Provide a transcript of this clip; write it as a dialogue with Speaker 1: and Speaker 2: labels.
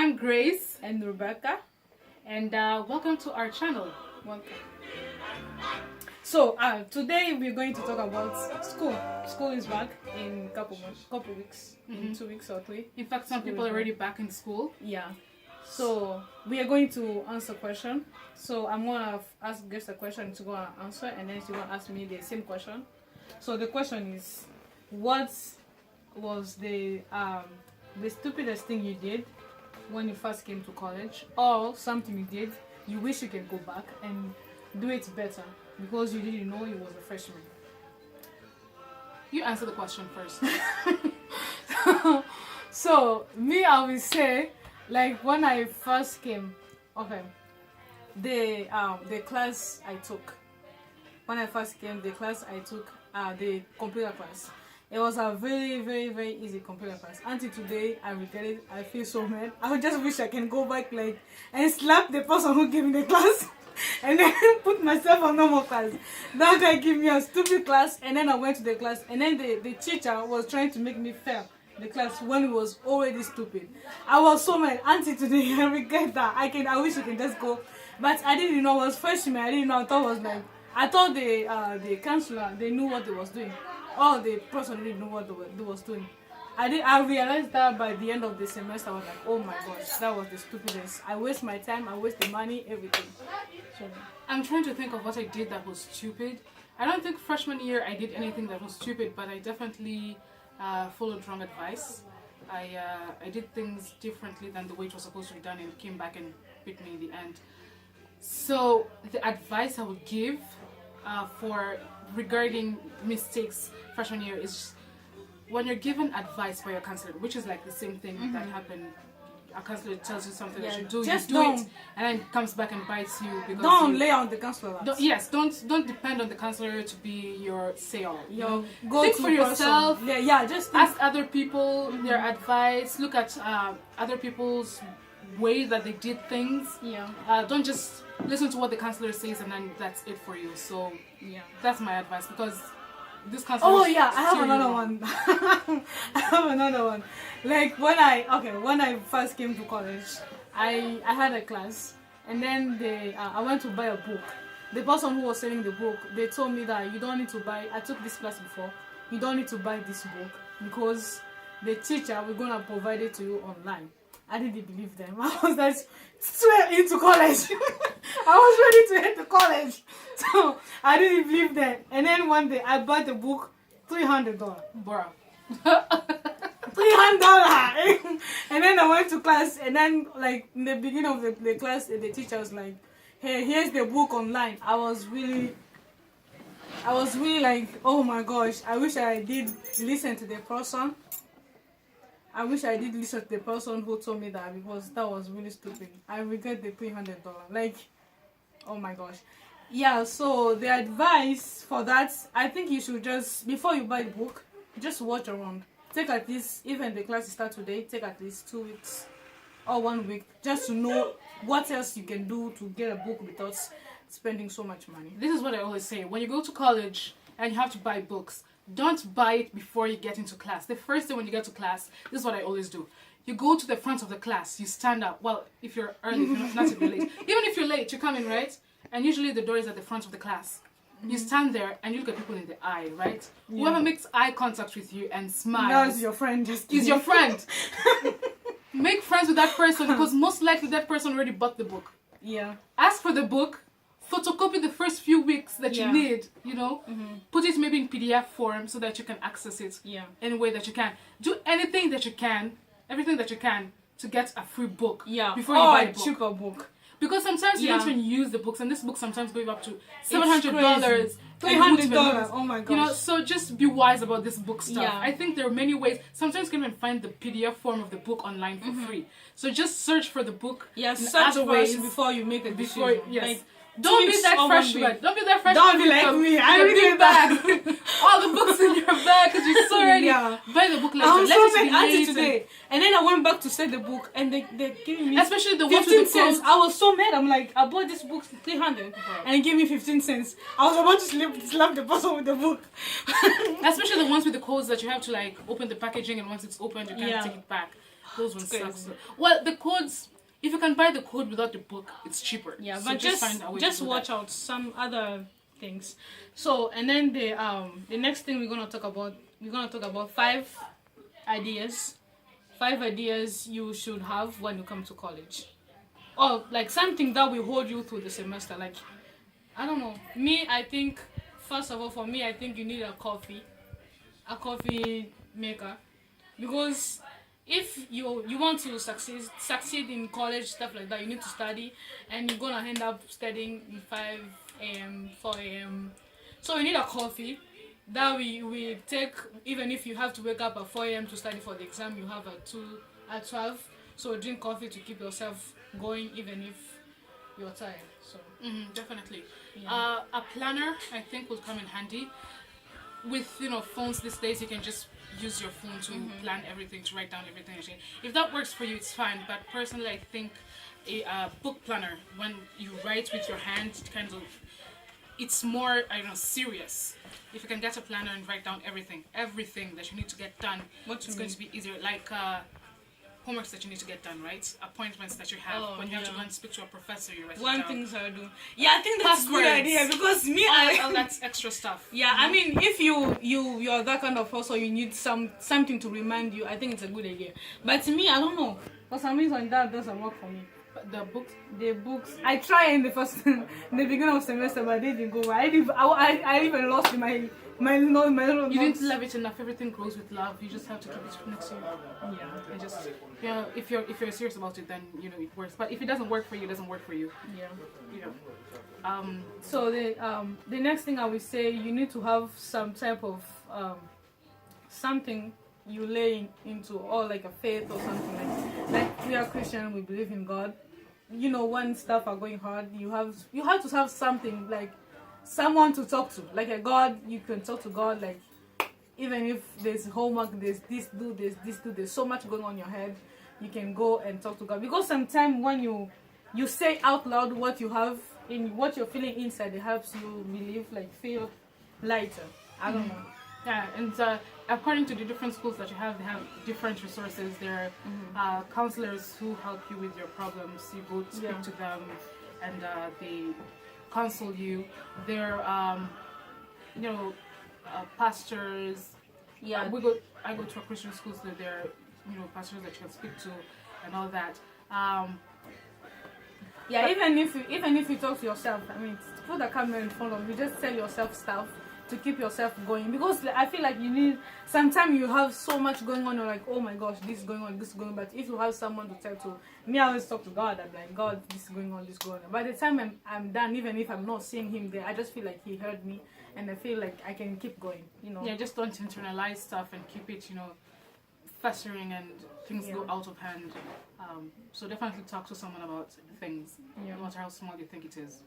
Speaker 1: I'm Grace,
Speaker 2: and Rebecca.
Speaker 1: and welcome to our channel.
Speaker 2: Welcome. So today we're going to talk about school. School is back in couple weeks, in 2 weeks or 3.
Speaker 1: In fact, some people are already back in school.
Speaker 2: Yeah. So we are going to answer question. So I'm gonna ask Grace a question to go and answer, and then she will ask me the same question. So the question is, what was the stupidest thing you did when you first came to college, or something you did you wish you could go back and do it better because you didn't know you was a freshman?
Speaker 1: You answer the question first.
Speaker 2: So me, I will say, like when I first came, okay, the class I took when I first came, the class I took, the computer class. It was a very, very, very easy computer class. Until today, I regret it. I feel so mad. I just wish I can go back and slap the person who gave me the class and then put myself on normal class. That guy gave me a stupid class, and then I went to the class, and then the teacher was trying to make me fail the class when it was already stupid. I was so mad. Until today, I regret that. I wish I can just go, but I didn't know I was freshman. I didn't know. I thought the counselor, they knew what they was doing. Oh, the person didn't know what they was doing. I realized that by the end of the semester. I was like, oh my gosh, that was the stupidest. I waste my time, I waste the money, everything. So
Speaker 1: I'm trying to think of what I did that was stupid. I don't think freshman year I did anything that was stupid, but I definitely followed wrong advice. I did things differently than the way it was supposed to be done, and it came back and bit me in the end. So the advice I would give for regarding mistakes freshman year is, when you're given advice by your counselor, which is like the same thing that happened. A counselor tells you something that you do,
Speaker 2: just
Speaker 1: you do
Speaker 2: don't.
Speaker 1: it, and then comes back and bites you because
Speaker 2: don't lay on the counselor.
Speaker 1: Don't depend on the counselor to be your say-all.
Speaker 2: Go
Speaker 1: think
Speaker 2: to
Speaker 1: for yourself.
Speaker 2: Just
Speaker 1: ask other people their advice. Look at other people's way that they did things. Don't just listen to what the counselor says and then that's it for you. So that's my advice, because this counselor.
Speaker 2: Oh yeah, I have another one. I have another one. Like when I first came to college, I had a class, and then I went to buy a book. The person who was selling the book, they told me that you don't need to buy. I took this class before. You don't need to buy this book because the teacher, we're gonna provide it to you online. I didn't believe them. I was like straight into college. I was ready to head to college, so I didn't believe them. And then one day I bought the book, $300,
Speaker 1: Bruh.
Speaker 2: $300. And then I went to class, and then like in the beginning of the class, the teacher was like, "Hey, here's the book online." I was really like, oh my gosh, I wish I did listen to the person. I wish I did listen to the person who told me that, because that was really stupid. I regret the $300. Like, oh my gosh. Yeah, so the advice for that, I think you should just, before you buy the book, just watch around. Take at least, even the class starts today, take at least 2 weeks or 1 week just to know what else you can do to get a book without spending so much money.
Speaker 1: This is what I always say. When you go to college and you have to buy books, don't buy it before you get into class. The first day when you get to class, this is what I always do. You go to the front of the class, you stand up. Well, if you're early, if you're not if you're late. Even if you're late, you come in, right? And usually the door is at the front of the class. You stand there and you look at people in the eye, right? Whoever makes eye contact with you and smiles,
Speaker 2: that's your friend.
Speaker 1: is your friend. Make friends with that person, because most likely that person already bought the book. Ask for the book. Photocopy the first few weeks that you need, put it maybe in PDF form so that you can access it any way that you can. Do anything that you can, everything that you can to get a free book before you buy a book.
Speaker 2: Cheaper book.
Speaker 1: Because sometimes you don't even use the books, and this book sometimes goes up to $700,
Speaker 2: $300. Oh my gosh.
Speaker 1: So just be wise about this book stuff.
Speaker 2: Yeah.
Speaker 1: I think there are many ways. Sometimes you can even find the PDF form of the book online for free. So just search for the book.
Speaker 2: Search first before you make a decision.
Speaker 1: Don't be that freshman. Don't be that freshman.
Speaker 2: Don't be like me. I really
Speaker 1: big bag. All the books in your bag because you're so ready. Buy the book later.
Speaker 2: I was so mad until today. And then I went back to set the book, and they gave me,
Speaker 1: especially the
Speaker 2: 15 cents. I was so mad. I'm like, I bought this book for $300 and they gave me 15 cents. I was about to slap the person with the book.
Speaker 1: Especially the ones with the codes that you have to like open the packaging, and once it's opened you can't take it back. Those ones
Speaker 2: It's
Speaker 1: suck.
Speaker 2: crazy.
Speaker 1: Well, the codes, if you can buy the code without the book, it's cheaper.
Speaker 2: Yeah,
Speaker 1: So
Speaker 2: but just
Speaker 1: find a way to do
Speaker 2: watch
Speaker 1: that.
Speaker 2: out some other things. So, and then the next thing we're gonna talk about 5 ideas. 5 ideas you should have when you come to college, or like something that will hold you through the semester. Like, I don't know. Me, I think first of all, for me, I think you need a coffee maker, because if you want to succeed in college, stuff like that, you need to study, and you're gonna end up studying in 5 a.m., 4 a.m. So you need a coffee that we take, even if you have to wake up at 4 a.m. to study for the exam you have at 12. So drink coffee to keep yourself going, even if you're tired. So
Speaker 1: Definitely.
Speaker 2: yeah.
Speaker 1: A planner, I think, will come in handy. With phones these days, you can just use your phone to plan everything, to write down everything. If that works for you, it's fine. But personally, I think a book planner, when you write with your hand, it's more, I don't know, serious. If you can get a planner and write down everything that you need to get done, it's going to be easier. Like homeworks that you need to get done, right? Appointments that you have. When you have to go and speak to a professor, you write it down.
Speaker 2: Things I do. Yeah, I think that's a good idea, because me,
Speaker 1: all that's extra stuff.
Speaker 2: Yeah, I mean, if you're that kind of person, you need something to remind you. I think it's a good idea. But to me, I don't know. For some reason, that doesn't work for me.
Speaker 1: But the books.
Speaker 2: I tried in the beginning of semester, but it didn't go well. I even lost my notes.
Speaker 1: You didn't love it enough. Everything grows with love. You just have to keep it next to you.
Speaker 2: Yeah,
Speaker 1: And just if you're serious about it, then it works. But if it doesn't work for you, it doesn't work for you.
Speaker 2: yeah. So the next thing I would say, you need to have some type of something you lay into, or like a faith or something like we are Christian, we believe in God. When stuff are going hard, you have to have something, like someone to talk to, like a God. You can talk to God, like even if there's homework, there's this do, there's so much going on in your head, you can go and talk to God. Because sometimes when you say out loud what you have in what you're feeling inside, it helps you relieve, like feel lighter. I don't know.
Speaker 1: Yeah, and according to the different schools that you have, they have different resources. There are counselors who help you with your problems. You go speak to them, and they counsel you. There are, pastors.
Speaker 2: Yeah,
Speaker 1: I go to a Christian school, so there are, pastors that you can speak to, and all that.
Speaker 2: Yeah, even if you talk to yourself, I mean, put the camera in front of you, just tell yourself stuff to keep yourself going. Because I feel like you need, sometimes you have so much going on, you're like, oh my gosh, this is going on, but if you have someone to tell to, me, I always talk to God. I'm like, God, this is going on, this is going on. By the time I'm done, even if I'm not seeing him there, I just feel like he heard me, and I feel like I can keep going,
Speaker 1: Yeah, just don't internalize stuff and keep it, festering, and things go out of hand. So definitely talk to someone about things, no matter how small you think it is.